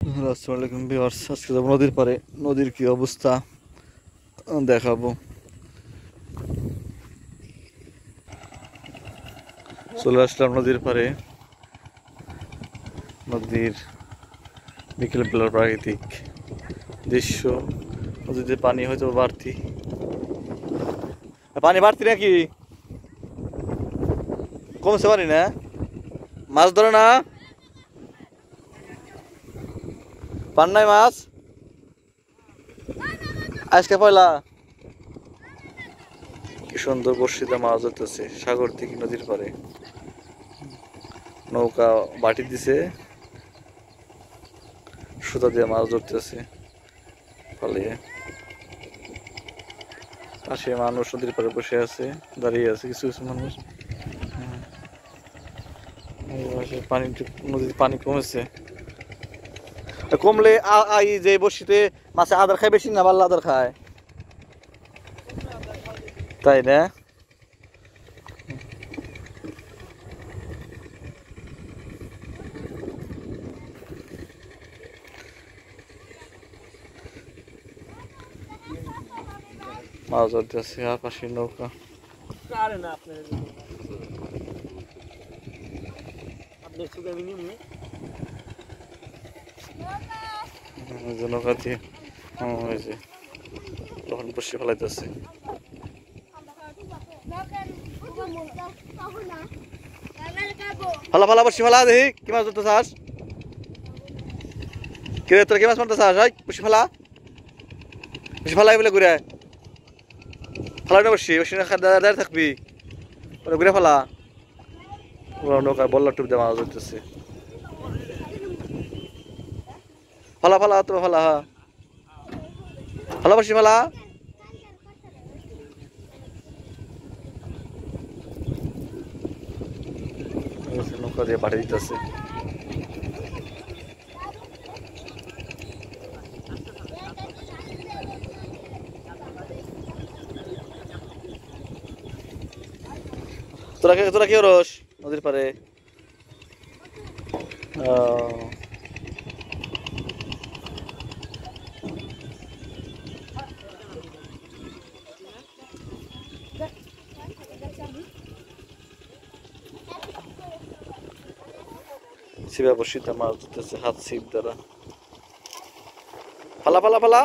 আসসালামু আলাইকুম ভিউয়ার্স, আজকে যাবো নদীর পাড়ে। নদীর কি অবস্থা দেখাবো। চলে আসলাম নদীর পাড়ে। নদীর বিকেল বেলার প্রাকৃতিক দৃশ্য। নদীতে পানি হয়তো বাড়তি, পানি বাড়তি নাকি কমছে পানি না? মাছ ধরে না? পান নাই মাছ আজকে পয়লা? কি সুন্দর বর্ষিতে মাছ ধরতেছে সাগর থেকে নদীর পাড়ে। নৌকা বাটি দিছে, সুতা দিয়ে মাছ ধরতেছে পালিয়ে। পাশে মানুষ নদীর পাড়ে বসে আছে, দাঁড়িয়ে আছে কিছু কিছু মানুষ। পানি, নদীর পানি কমেছে। কমলে এই যে বসিতে মাছে আদার খায় বেশি না পাল্লা আদার খায়, তাই না? মাছ ধরতেছে আকাশের নৌকা। নৌকা দিয়ে তখন বসে ফেলাইতেছে। ফালা ফালা বসি ফালা, দেখি কি মাছ ধরতে চাস? কে তোর কি মাছ মারতে চাস? বসি ফালা, বসি ফালাই বলে ঘুরে ফালা না, বসি বসি দাঁড়িয়ে থাকবি ঘুরে ফালা। নৌকা বল্লা টুপ দিয়ে মাছ ধরতেছে। ফালা ফালা তো ফালা, হ্যাঁ ফালা বসি ফালা। নৌকা দিয়ে পাঠিয়ে দিতেছে। তোরা কি রস নদীর পারে? ছিপা বসিতে মাছ ধরতেছে হাত ছিপ দ্বারা। ফালা ফালা ফালা।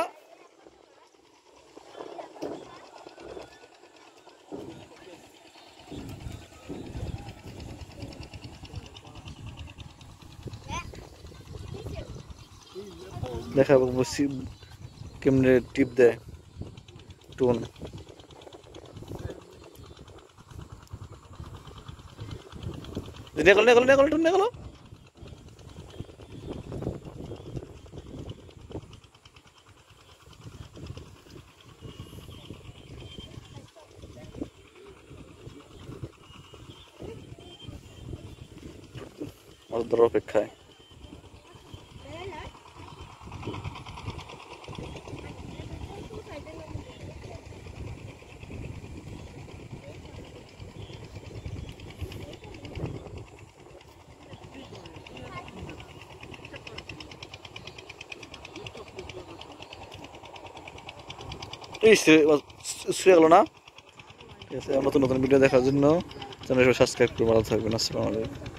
দেখাবো কেমনে টিপ দেয় টুন। নেগল নেগল নেগল টুন নেগল। মাছ ধরার অপেক্ষায়। শুয়ে গেল না? ঠিক আছে, নতুন নতুন ভিডিও দেখার জন্য চ্যানেল সাবস্ক্রাইব করে ভালো থাকবেন। আসসালামু আলাইকুম।